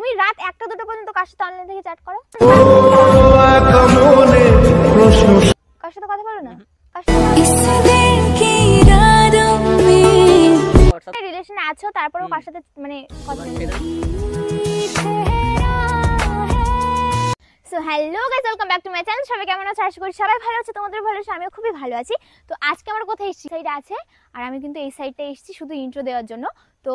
তুমি রাত 1টা-2টা পর্যন্ত কার সাথে অনলাইন থেকে চ্যাট করো? কার সাথে কথা বলো না? কার সাথে রিলেশনে আছো তারপরেও কার সাথে মানে কথা বলো? So hello guys, welcome back to my channel. সবাই কেমন আছো? আশা করি সবাই ভালো আছে। তোমাদের ভালো আছে, আমিও খুবই ভালো আছি। তো আজকে আমরা কোথায় এসেছি? সাইডে আছে, আর আমি কিন্তু এই সাইডটা এসেছি শুধু ইন্ট্রো দেওয়ার জন্য। তো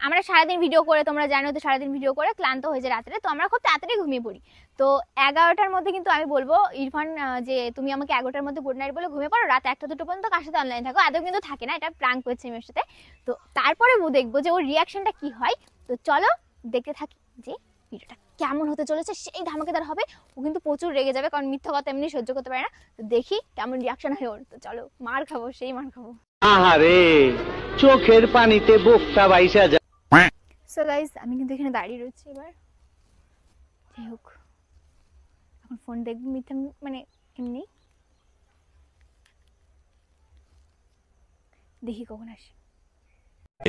আমরা সারাদিন ভিডিও করে, তোমরা জানো তো সারাদিন ভিডিও করে ক্লান্ত হয়ে যায় রাত্রে, তো আমরা খুব তাড়াতাড়ি ঘুমিয়ে পড়ি। তো 11টার মধ্যে কিন্তু আমি বলবো ইরফান যে তুমি আমাকে 11টার মধ্যে গুড নাইট বলে ঘুমিয়ে পড়ো, রাত 1টা-2টা পর্যন্ত কার সাথে অনলাইন থাকো। আদৌ কিন্তু থাকে না, এটা প্র্যাঙ্ক করছে মেয়ের সাথে। তো তারপরে দেখবো যে ওর রিয়াকশনটা কি হয়। তো চলো দেখতে থাকি যে ভিডিওটা কেমন হতে চলেছে। সেই ধামাকেদার হবে। ও কিন্তু প্রচুর রেগে যাবে, কারণ মিথ্যা কথা এমনি সহ্য করতে পারে না। তো দেখি কেমন রিয়াকশন হয় ওর। তো চলো, মার খাবো, সেই মার খাবো। আহারে, চোখের পানিতে বোকটা বাইসা যায়। সো গাইস, আমি কিন্তু এখানে দাঁড়িয়ে রয়েছি। এবার যাই হোক, এখন ফোন দেখবো মিথ্যা মানে এমনি, দেখি কখন আসে।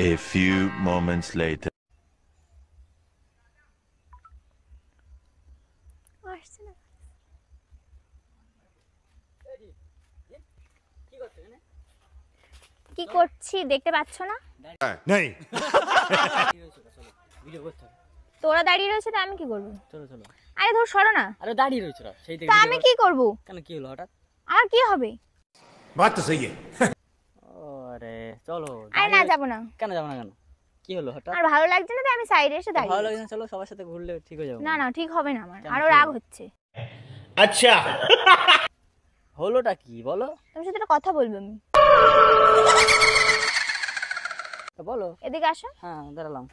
A few moments later. আসছে না। কি করছি দেখতে পাচ্ছ না? नहीं তোরা দাঁড়িয়ে রয়েছে, তো আমি কি করবো? চলো চলো। আরে ধর, সরো না। আরে দাঁড়িয়ে রয়েছে না সেই থেকে। তা আমি কি করব? কেন, কি হলো হঠাৎ? আমার কি হবে? बात तो सही है। আরে চলো। আরে না, যাবো না। কেন যাবো না কেন? কি হলো হঠাৎ? আর ভালো লাগছে না, তাই আমি সাইডে এসে দাঁড়িয়ে। ভালো লাগে না, চলো সবার সাথে ঘুরলে ঠিক হয়ে যাবে। না না, ঠিক হবে না, আমার কেন, আরো কি রাগ হলো? হচ্ছে। আচ্ছা, হলোটা কি বলো? তোমার সাথে একটা কথা বলবো আমি। তো বলো। এদিকে আসো। হ্যাঁ দাঁড়ালাম।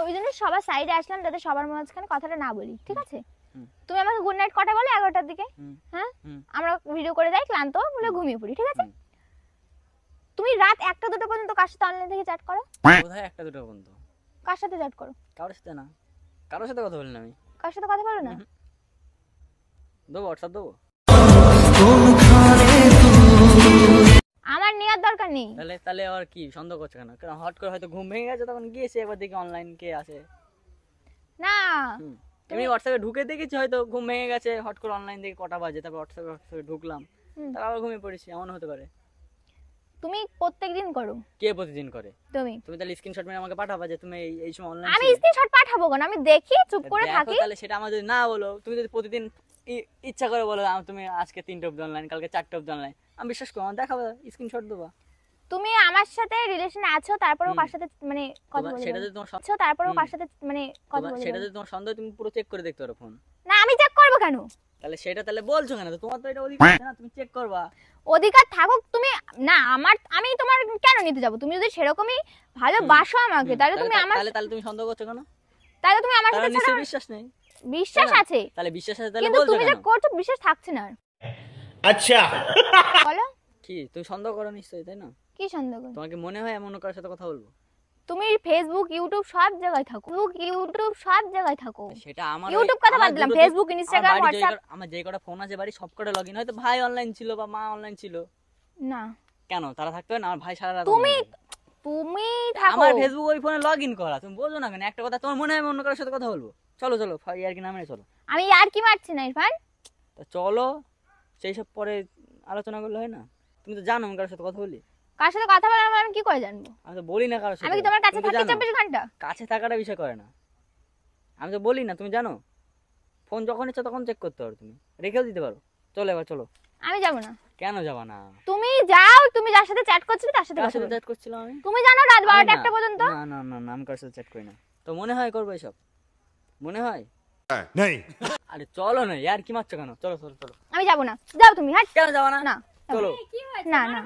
ওই জন্য সবার সাইডে আসলাম, যাতে সবার মাঝখানে কথাটা না বলি, ঠিক আছে? হুম। তুমি আমাকে গুড নাইট কটা বলো? 11টার দিকে। হুম। হ্যাঁ, হুম। আমরা ভিডিও করে যাই, ক্লান্ত বলে ঘুমিয়ে পড়ি, ঠিক আছে? হুম। তুমি রাত 1টা-2টা পর্যন্ত কার সাথে অনলাইন থেকে চ্যাট করো? কোথায় 1টা-2টা পর্যন্ত? কার সাথে চ্যাট করো? কারোর সাথে না, কারোর সাথে কথা বলি না আমি। কার সাথে কথা বলো না? দেবো হোয়াটসঅ্যাপ দেবো। আমার নেওয়ার দরকার নেই। তাহলে তাহলে আর কি সন্দেহ করছো কেন? কারণ হট করে হয়তো ঘুম ভেঙে গেছে, তখন গিয়েছে একবার দেখি অনলাইন কে আছে। না, এমনি হোয়াটসঅ্যাপে ঢুকে দেখেছি হয়তো ঘুম ভেঙে গেছে, হট করে অনলাইন দেখে কটা বাজে, তারপর হোয়াটসঅ্যাপে ঢুকলাম, তারপর আবার ঘুমিয়ে পড়েছি, এমন হতে পারে। তুমি প্রত্যেকদিন করো? কে প্রতিদিন করে? তুমি তুমি তাহলে স্ক্রিনশট মেরে আমাকে পাঠাবা যে তুমি এই সময় অনলাইন। আমি স্ক্রিনশট পাঠাবো কেন? আমি দেখি, চুপ করে থাকি। তাহলে সেটা আমার যদি না বলো, তুমি যদি প্রতিদিন ইচ্ছা করে বলো তুমি আজকে 3টা অবধি অনলাইন, কালকে 4টা অবধি অনলাইন, আমি বিশ্বাস করবো, আমার দেখাবো, স্ক্রিনশট দেবো। তুমি আমার সাথে রিলেশনে আছো, তারপরেও কার সাথে মানে কথা বলছো? সেটা যদি তোমার আছো তারপরেও কার সাথে মানে কথা বলছো? সেটা যদি তোমার সন্দেহ, তুমি পুরো চেক করে দেখতে পারো ফোন। না, আমি চেক করব কেন? তাহলে সেটা তাহলে বলছো কেন? তোমার তো এটা অধিকার আছে না, তুমি চেক করবা। অধিকার থাকুক, তুমি না আমি তোমার কেন নিতে যাব? তুমি যদি সেরকমই ভালোবাসো আমাকে, তাহলে তুমি আমার তাহলে তুমি সন্দেহ করছো কেন? তাহলে তুমি আমার সাথে নিশ্চয়ই বিশ্বাস নেই। বিশ্বাস আছে। তাহলে বিশ্বাস আছে, তাহলে কিন্তু বলছো তুমি যে কেন? করছো বিশ্বাস থাকছে না। আচ্ছা, বলো কি তুমি সন্দেহ করো নিশ্চয়ই, তাই না? কি সন্দেহ করো? তোমাকে মনে হয় এমন কারোর সাথে কথা বলবো? তুমি ফেসবুক ইউটিউব সব জায়গায় থাকো, সেটা আমার ইউটিউব কথা বাদ দিলাম, ফেসবুক ইনস্টাগ্রাম হোয়াটসঅ্যাপ। আমার যে কটা ফোন আছে বাড়ি সব কটা লগইন, হয়তো ভাই অনলাইন ছিল বা মা অনলাইন ছিল। না, কেন তারা থাকতে হয় না? আমার ভাই সারা রাত তুমি online থাকে। তুমি থাকো। আমার ফেসবুক ওই ফোনে লগইন করা, তুমি বোঝো না কেন? একটা কথা তোমার মনে হয় আমি অন্য কারোর সাথে কথা বলবো? চলো চলো, ইয়ার কি নামে চলো। আমি আর কি মারছি না ইরফান। তা চলো, সেই সব পরে আলোচনা করলে হয় না? তুমি তো জানো আমি কারোর সাথে কথা বলি। কার সাথে কথা বলার আমি কি করে জানবো? আমি তো বলি না কারোর সাথে। আমি কি তোমার কাছে তুমি তো থাকি জানো। 24 ঘন্টা? কাছে থাকাটা বিষয় করে না, আমি তো বলি না, তুমি জানো। ফোন যখন ইচ্ছা তখন চেক করতে পারো, তুমি রেখেও দিতে পারো। চলো এবার চলো। আমি যাব না। কেন যাবা না? তুমি যাও, তুমি যার সাথে চ্যাট করছিলে তার সাথে কার কথা সাথে বলো। চ্যাট করছিলাম আমি? তুমি জানো রাত আমি 12টা না। 1টা পর্যন্ত। না না না না, আমি কারোর সাথে চ্যাট করি না। তো মনে হয় করবো এসব? মনে হয়? नहीं আরে চলো না, ইয়ার কি মারছো কেন? চলো চলো চলো। আমি যাব না, যাও তুমি। হাট। কেন যাবা না? না, চলো। না না,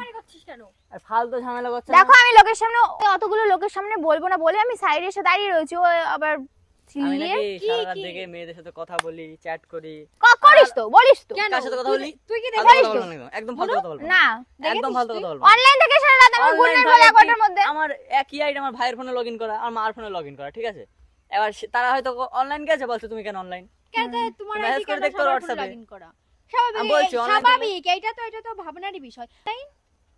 আর ফালতু ঝামেলা করছো না। দেখো আমি লোকের সামনে অতগুলো লোকের সামনে বলবো না বলে আমি সাইডে এসে দাঁড়িয়ে রয়েছি। ও আবার আমি চিল্লিয়ে নাকি সারা রাত জেগে মেয়েদের সাথে কথা বলি, চ্যাট করি। করিস তো, বলিস তো। কার সাথে কথা বলি? তুই কি ফালতু দেখিস কথা তো? বলবো না, একদম ফালতু কথা বলবো না। না, একদম ফালতু কথা বলবো না। অনলাইন থেকে সারা রাত আমি গুড নাইট বলে 11টার মধ্যে। আমার একই আইডি আমার ভাইয়ের ফোনে লগইন করা আর মার ফোনে লগইন করা, ঠিক আছে? এবার তারা হয়তো অনলাইন গেছে, বলছে তুমি কেন অনলাইন? কেন তোমার মেসেজ আইডি করে কেন দেখতে পারো সবার WhatsApp-এ। লগইন করা? আমি বলছি স্বাভাবিক, online স্বাভাবিক, এটা তো ভাবনারই বিষয়। তাই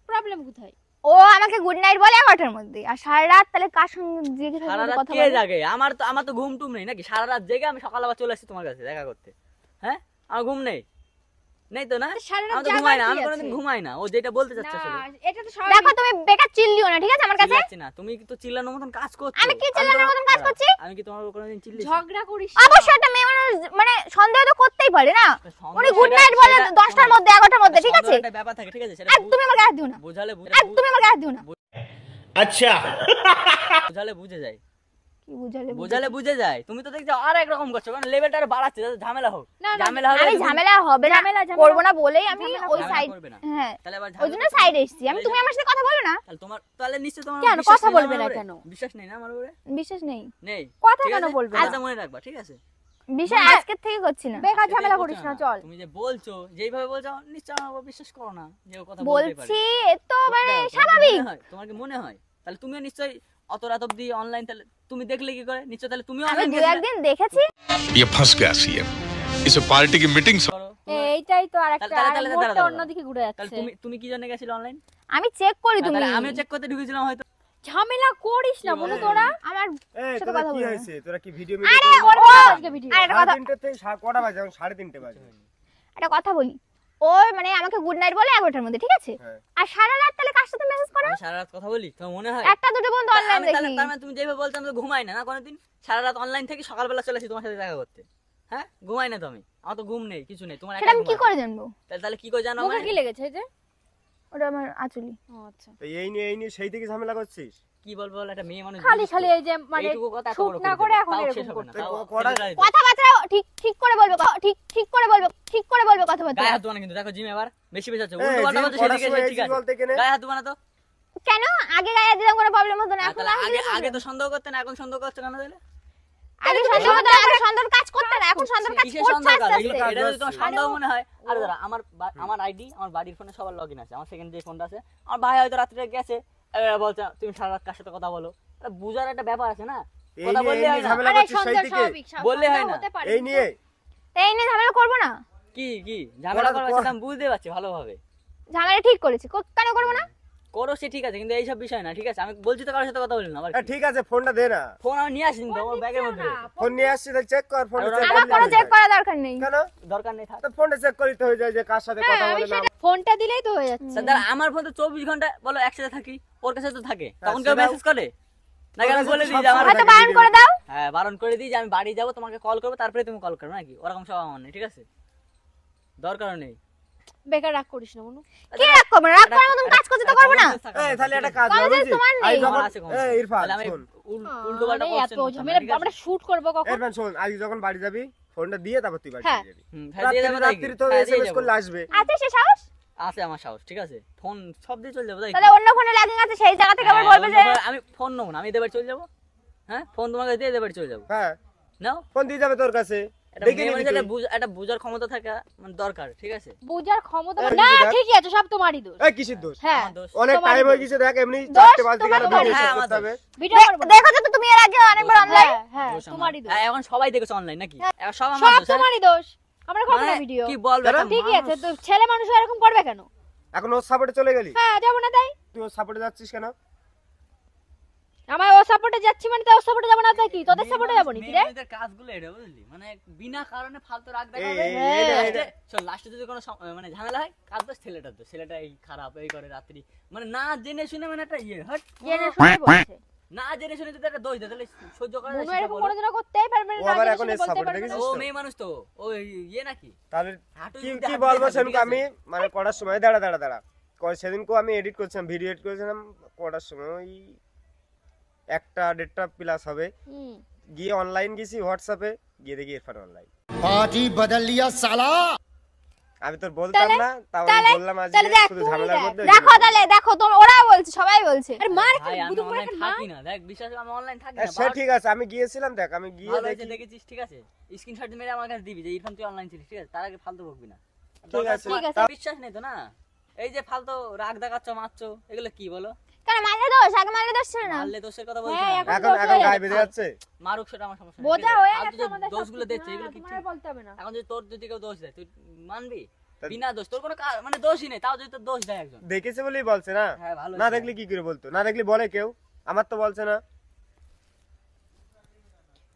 প্রবলেম কোথায়? ও আমাকে গুড নাইট বলে 11টার মধ্যে, আর সারা রাত তাহলে কার সঙ্গে জেগে সারা থাকবে রাত কথা কে বলে? জাগে? আমার তো ঘুম টুম নেই নাকি? সারা রাত জেগে আমি সকাল আবার চলে আসছি তোমার কাছে দেখা করতে। হ্যাঁ, আমার ঘুম নেই তো না? সারা রাত আমি তো জাগার ঘুমাই না, কি আমি কোনোদিন আছে? ঘুমাই না। ও যেটা বলতে চাচ্ছে আসলে এটা তো স্বাভাবিক। দেখো তুমি বেকার চিল্লিও না, ঠিক আছে আমার কাছে? চিল্লাচ্ছি না, তুমি তো চিল্লানোর মতন কাজ করছো। আমি কি চিল্লানোর মতন কাজ করছি? আমি কি তোমার উপর কোনোদিন চিল্লেছি? ঝগড়া করিস অবশ্যই একটা মেয়ে মানুষ মানে সন্দেহ তো করতেই পারে না। সন্দেহ উনি গুড সেটা- নাইট বলে সেটা- 10টার মধ্যে 11টার মধ্যে, ঠিক আছে? সন্দেহের একটা ব্যাপার থাকে, ঠিক আছে? সেটা আর তুমি আমার গায়ে হাত দিও না, বোঝালে আর তুমি আমার গায়ে হাত দিও না। বোঝালে বুঝে যায়, কি বুঝালে? বোঝালে বুঝে যায়। তুমি তো দেখছো আর একরকম করছো, কারণ লেভেলটা আরো বাড়াচ্ছে যাতে ঝামেলা হোক। না, না, ঝামেলা হবে আমি তুমি- ঝামেলা হবে না, করবো না বলেই আমি ওই ঝামেলা সাইড, করবে না। হ্যাঁ তাহলে আবার ওই জন্য ঝামেলা সাইডে এসেছি আমি। তাহলে তুমি আমার সাথে কথা বলো না, তাহলে নিশ্চয় তোমার কেন বিশ্বাস কথা নেই বলবে আমার না উপরে? কেন? বিশ্বাস নেই না আমার উপরে? বিশ্বাস নেই। নেই। কথা ঠিক কেন আছে? বলবে না? কথাটা মনে রাখবা, ঠিক আছে? বিশ্বাস আজকের থেকে করছি না। বেকার সেটাই ঝামেলা বলছো করিস না, চল। তুমি যে বলছো, যেইভাবে বলছো নিশ্চয় আমার উপর বিশ্বাস করো না যে ও কথা বলতেই পারে। বলছি এ তো মানে তোমার কি স্বাভাবিক। মনে হয়? তোমার কি মনে হয়? তাহলে তুমিও নিশ্চয়ই অত রাত অবধি অনলাইন, তাহলে তুমি দেখলে কি করে? নিশ্চয় তাহলে তুমিও আমি অনলাইন দু একদিন দেখেছি। ये फंस गया सीएम इसे पार्टी की मीटिंग করো। এইটাই তো আরেকটা, তাহলে মোড়টা দাঁড়াও। অন্যদিকে ঘুরে তাহলে যাচ্ছে। তুমি কি জন্য গেছিলে অনলাইন? আমি চেক করি, তুমি আমিও চেক করতে ঢুকেছিলাম হয়তো। ঝামেলা করিস না বন্ধু তোরা। আমার এই সাথে তোরা কথা কি বলবে না। হয়েছে? তোরা কি ভিডিও আরে মিডিও ওর আজকে ভিডিও। আর একটা কথা, 3:30 থেকে কটা বাজে? এখন 3:30 বাজে। একটা কথা বলি। ও মানে আমাকে গুড নাইট বলে 11টার মধ্যে, ঠিক আছে? হ্যাঁ। আর সারা রাত তাহলে কার সাথে মেসেজ করে? আমি সারা রাত কথা বলি, তোমার মনে হয়? একটা দুটো পর্যন্ত অনলাইন দেখি। তার মানে তুমি যেভাবে বলছো আমি তো ঘুমাই না কোনোদিন। সারা রাত অনলাইন থেকে সকালবেলা চলে আসি তোমার সাথে দেখা করতে। হ্যাঁ, ঘুমাই না তো আমি। আমার তো ঘুম নেই, কিছু নেই। তোমার সেটা একাই আমি কি ঘুমায়। করে জানবো? তাহলে কি করে জানো? মুখে মানে কি লেগেছে এই যে? ওটা আমার আচুলি। ও আচ্ছা। তো এই নিয়ে সেই থেকে ঝামেলা করছিস? কি বলবো বল, একটা মেয়ে মানুষ খালি বুঝিস তো? খালি এই যে মানে এইটুকু কথা এত শুট বড় না করে করে দিল। এখন তাও এরকম শেষ হবে না, করতে। তাও কড়া- ছেলেরাই দিল। কথাবার্তা ঠিক করে বলবে, ঠিক করে বলবে, ঠিক করে বলবে কথাবার্তা। গায়ে হাত দেবো না কিন্তু, দেখো জিম এবার বেশি বেশি হচ্ছে। এই, উল্টো পাল্টা জিম বলছে করার সেদিকে সময় সে এই ঠিক জিনিস আছে। বলতে কেনে? গায়ে হাত দেবো না তো। কেন? আগে গায়ে দিলাম কোনো প্রবলেম হতো না, এখন তাহলে আমি আগে তো সন্দেহ করতে না, এখন সন্দেহ করছো কেন তাহলে? আগে সন্দেহ হতো না, আগে সন্দেহ কাজ করতে না, এখন সন্দেহ কাজ কিসের করছে সন্দেহ আস্তে কাজ? আস্তে। এটা যদি তোমার সন্দেহ মনে হয়, আরে দাঁড়া, আমার আইডি, আমার বাড়ির ফোনে সবার লগইন আছে। আমার সেকেন্ড যে ফোনটা আছে, আমার ভাই হয়তো রাত্রে গেছে, এবার বলছে তুমি সারা রাত কার সাথে কথা বলো। এটা বুঝার একটা ব্যাপার আছে না? এই কথা নিয়ে বললে হয় না। ঝামেলা আরে করছিস সেই সন্দেহ থেকে? স্বাভাবিক, বললে হয় সন্দেহ না। হতে পারে। এই নিয়ে এই নিয়ে ঝামেলা করবো না। কি ঝামেলা করা- করার সেটা আমি বুঝতে পারছি ভালোভাবে। ঝামেলা ঠিক করেছি, কেন করবো না? করো সে ঠিক আছে, কিন্তু এইসব বিষয় না, ঠিক আছে? আমি বলছি তো কারোর সাথে কথা বলি না। আবার ঠিক আছে, ফোনটা দে না। ফোন আমি নিয়ে আসিনি তো, আমার ব্যাগের মধ্যে রয়েছে। ফোন নিয়ে আসছিস, চেক কর ফোনটা, আর চেক ওরা- আমার কোনো চেক করা দরকার নেই। কেন? দরকার নেই থাক। তো ফোনটা চেক করিতে হয়ে যায় যে কার সাথে হ্যাঁ, কথা আমি বলে না। সেটা ফোনটা দিলেই তো হয়ে যাচ্ছে। দাদা আমার ফোন তো 24 ঘন্টা বলো একসাথে থাকি, ওর কাছে তো থাকে, তখন কেউ সেটাও- মেসেজ করে নাকি? আমি ওর কাছে বলে তো দিই সব যে আমার সময় হয়তো থাকে বারণ video করে তে। দাও। হ্যাঁ, বারণ করে দিই যে আমি বাড়ি যাবো, তোমাকে কল করবো, তারপরে তুমি কল করবে নাকি? ওরকম সব আমার নেই, ঠিক আছে? দরকার নেই। বেকার রাগ করিস না মনু। কি রাগ করবো না? রাগ করার মতন কাজ করতে তো করবো না। এই তাহলে একটা কাজ কলেজে কর, বুঝছিস? তোমার নেই। আজ যখন আমার আছে কমছে। এই ইরফান তাহলে আমি শোন, উল্টো পাল্টা আরে কোশ্চেন এত ঝামেলা আমরা শুট করব কখন? ইরফান শোন, আজ যখন বাড়ি যাবি ফোনটা দিয়ে তারপর তুই বাড়ি হ্যাঁ। যাবি। রাত্রি তো এসএমএস করলে আসবে। আছে সে সাহস? আছে আমার সাহস, ঠিক আছে? ফোন সব দিয়ে চলে যাবো, তাই কি? তাহলে অন্য ফোনে লাগিং আছে, সেই জায়গা থেকে আবার হ্যাঁ, বলবে যে অন্য ফোনে আমি ফোন নেবো না, আমি এদের বাড়ি চলে যাবো। হ্যাঁ, ফোন তোমাকে দিয়ে এদের বাড়ি চলে যাবো। হ্যাঁ, নাও, ফোন দিয়ে যাবে তোর কাছে, এটা দেখে মেয়ে নিবি মানুষের তুই। একটা বুঝার ক্ষমতা থাকা মানে দরকার, ঠিক আছে? বুঝার ক্ষমতা এই না, বুঝে দেখ। ঠিকই আছে, সব তোমারই দোষ। এই কিসের দোষ? হ্যাঁ, আমার দোষ। অনেক তোমারই টাইম হয়ে দোষ। গেছে, দেখ এমনি দোষ 4টে বাজে তোমারই গেল, দোষ। ভিডিও হ্যাঁ, করতে আমার হবে। ভিডিও করব না। দেখো তো তুমি এর আগে অনেকবার অনলাইন। হ্যাঁ, হ্যাঁ, দোষ আমার। তোমারই দোষ। হ্যাঁ, এখন সবাই দেখেছে অনলাইন নাকি? এখন সব আমার সব দোষ, হ্যাঁ? তোমারই দোষ। আমরা করব না মানে ভিডিও। কি বলবো? কেন? একটা ঠিকই আছে, মানুষ- তো ছেলে মানুষ এরকম করবে কেন? এখন ওর সাপোর্টে চলে গেলি? হ্যাঁ, যাব না তাই। তুই ওর সাপোর্টে যাচ্ছিস কেন? আমার ও সাপোর্টে যাচ্ছি মানে তো ও সাপোর্টে যাব না তাই কি? তোদের সাপোর্টে যাব নাকি রে? মেয়েদের কাজগুলো এটা বুঝলি, মানে বিনা কারণে ফালতু রাগ এই, দেখাবে। এই, শোন, লাস্টে যদি কোনো মানে ঝামেলা হয়, কাজ তো ছেলেটার তো, ছেলেটা এই খারাপ এই করে রাত্রি, মানে না জেনে শুনে, মানে একটা ইয়ে হট, জেনে শুনে বলছে। না জেনে শুনে যদি একটা দোষ দেয় তাহলে সহ্য করা যায় মনু সেটা এরকম বলো। কোনোদিনও করতেই পারবে না। ও আবার না এখন জেনে এর শুনে বলতে support পারবে না। দেখেছিস? ও মেয়ে মানুষ তো, ও ইয়ে নাকি? তাহলে হাঁটুর কি মধ্যে কি হাত বলবো দিয়ে সেদিনকে ঠিক আমি আছে? মানে করার সময় দাঁড়া সেদিনকে আমি এডিট করছিলাম, ভিডিও এডিট করেছিলাম, করার সময় ওই 1:30 প্লাস হবে, হুম। গিয়ে অনলাইন গেছি হোয়াটসঅ্যাপে, গিয়ে দেখি ইরফান অনলাইন। पार्टी बदल लिया साला। আমি তোর বলতাম না, তাও আমি বললাম আজকে তাহলে দেখ, শুধু ঝামেলার মধ্যে। দেখো তাহলে দেখো তো ওরা বলছে, সবাই বলছে। আরে মার ভাই, আমি বুদুম করে অনলাইন মার। থাকি না, দেখ বিশ্বাস কর, আমি অনলাইন থাকি হ্যাঁ, না। সে ঠিক আছে, আমি গিয়েছিলাম, দেখ আমি গিয়ে ভালো হয়েছে দেখি। দেখেছিস, ঠিক আছে? স্ক্রিনশট মেরে আমার কাছে দিবি যে ইরফান তুই অনলাইন ছিলিস, ঠিক আছে? তার আগে ফালতু বকবি না। ঠিক আছে, ঠিক আছে। তা- বিশ্বাস নেই তো না? এই যে ফালতু রাগ দেখাচ্ছ, মারছো, এগুলো কি বলো? কেন মারলে দোষ? আগে মারলে দোষ ছিল না? মারলে দোষের কথা বলছি হ্যাঁ, না। এখন এখন দোষ এখন হয়ে গায়ে গেছে। বেঁধে যাচ্ছে। মারুক, সেটা আমার সমস্যা নেই, বোঝা ঠিক আছে? হয়ে ফালতু গেছে যে আমাদের দোষগুলো সবকিছু। দেখছে, না, এগুলো কি তোমার ঠিক? বলতে হবে না। এখন যদি তোর যদি কেউ দোষ দেয় তুই মানবি? বিনা দোষ, তোর কোনো মানে দোষই নেই, তাও যদি তোর দোষ দেয় একজন। দেখেছে বলেই বলছে না, হ্যাঁ ভালো না দেখলে কি করে বলতো, না দেখলে বলে কেউ, আমার তো বলছে না।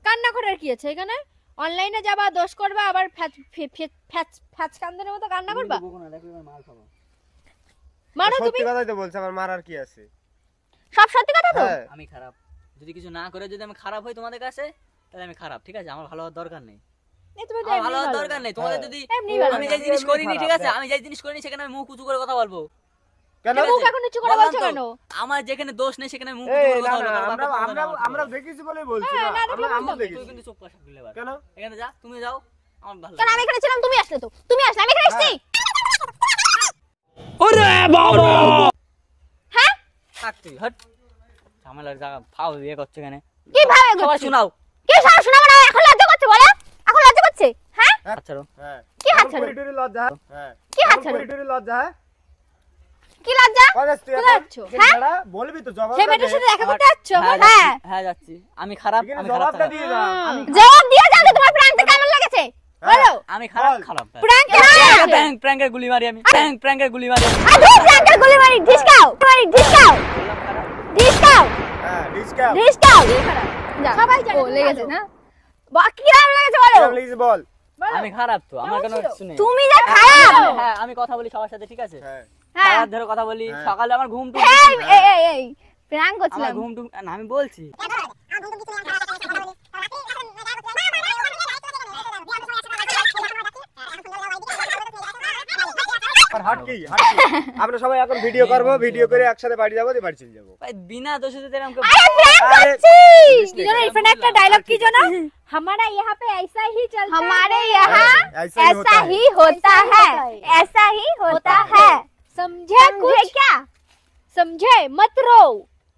কান্না করার কি আছে এখানে? অনলাইনে যাবা, দোষ করবা, আবার ফ্যাচ কান্দের মতো কান্না করবা? মার খাবো। মারো তুমি। সত্যি কথাই তো বলছে, আমার মারার কি আছে? সব সত্যি কথা তো। হ্যাঁ আমি খারাপ, যদি কিছু না করে যদি আমি খারাপ হই তোমাদের কাছে, তাহলে আমি খারাপ, ঠিক আছে? আমার ভালো হওয়ার দরকার নেই, এই তুমি তো আমার এমনি ভালো হওয়ার ভালো। দরকার নেই। তোমাদের যদি এমনি ভালো আমি না। যে জিনিস এমনি করিনি, ঠিক খারাপ, আছে, দেখ। আমি যে জিনিস করিনি সেখানে আমি মুখ উঁচু করে কথা বলবো। কেন? ঠিক আছে? মুখ এখন নিচু করে বললাম বলছো তো, কেন? আমার যেখানে দোষ নেই সেখানে মুখ এই উঁচু করে না কথা না, বলবো। আমরা আমরা আমরা দেখেছি বলেই বলছি হ্যাঁ, না, না দেখলে আমরা বলতাম। দেখেছি। তুই কিন্তু চুপ করে থাকবি এবার। কেন? এখানে যা, তুমি যাও, আমার ভালো কারণ আমি এখানে ছিলাম, তুমি আসলে তো, তুমি আসলে আমি এখানে এসেছি। হ্যাঁ থাক তুই, হট। ঝামেলার জায়গা ফাও ইয়ে করছে এখানে। কি ভাবে সবাই শোনাও। কি সব শোনাবো না? এখন লজ্জা করছে বলো, এখন লজ্জা করছে। হ্যাঁ আচ্ছা রো। হ্যাঁ কি হাত এখন ছাড়ো? করিডোরে লজ্জা, হ্যাঁ কি হাত এখন ছাড়ো? করিডোরে লজ্জা, হ্যাঁ কি লজ্জা? কলেজ তুই কোথায় এখন? যাচ্ছ? হ্যাঁ বলবি তো, জবাব সেই দে। মেয়েটার সাথে দেখা করতে যাচ্ছ? হ্যাঁ হ্যাঁ। যাচ্ছি, হ্যাঁ যাচ্ছি। আমি খারাপ, এখানে আমি খারাপ জবাবটা থাকা। দিয়ে যা। আমি জবাব দিয়ে যাও যে তোমার প্রাণটা কেমন লেগেছে বলো। আমি খারাপ, বল। খারাপ। প্র্যাঙ্ক না, প্র্যাঙ্কের গুলি মারি আমি, প্র্যাঙ্কের গুলি মারি আমি। আদু প্র্যাঙ্কের গুলি মারি, ডিসকাও মারি, ডিসকাও ডিসকাও হ্যাঁ ডিসকাউন্ট ডিসকাও। সবাই জানে ও তুমি লেগেছে ভালো। না? কি কেমন লেগেছে বলো। প্লিজ বল। বলো। আমি খারাপ তো, আমার কোনো ছিল? কিছু নেই। তুমি যা খারাপ। হ্যাঁ আমি কথা বলি সবার সাথে, ঠিক আছে? হ্যাঁ হ্যাঁ সারাত ধরে কথা বলি, হ্যাঁ। সকালে আমার ঘুম টুম, এই এই এই এই প্র্যাঙ্ক আমার করছিলাম। ঘুম টুম না, আমি বলছি। আর হাট কি আমরা সবাই এখন ভিডিও করব, ভিডিও করে একসাথে বাড়ি যাবো, দিয়ে বাড়ি চলে যাবো। ভাই বিনা দোষে যদি এরকম কেউ- আরে প্র্যাঙ্ক আরে, করছি। কি জানো ইরফান একটা ডায়লগ কি জানো? हमारा यहाँ पे ऐसा ही चलता है। हमारे यहाँ ऐसा ही होता ऐसा है। ही होता है, ऐसा ही होता है। समझे समझे कुछ? क्या? समझे मत रो।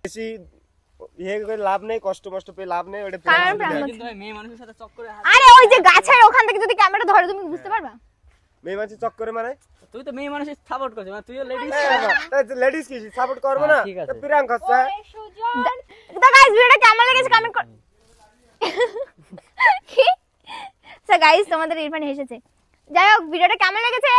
বেশি ইয়ে করে লাভ নেই, কষ্ট মষ্ট পেয়ে লাভ নেই, ওটা কারণ প্ল্যান প্ল্যান কিন্তু ভাই মেয়ে মানুষের সাথে চক্করে আরে ওই যে গাছের ওখান থেকে যদি ক্যামেরা ধরে তুমি বুঝতে পারবা। মেয়ে মানুষ চক্করে মানে তুই তো মেয়ে মানুষের সাপোর্ট করছিস, মানে তুইও লেডিস। লেডিস কি সাপোর্ট করবো না? হ্যাঁ, ঠিক আছে। প্রিয়াঙ্ক হচ্ছে ओए सुजन। তো গাইস ভিডিওটা কেমন লেগেছে কমেন্ট কর। কি সো গাইস তোমাদের ইরফান হেসেছে। যাই হোক ভিডিওটা কেমন লেগেছে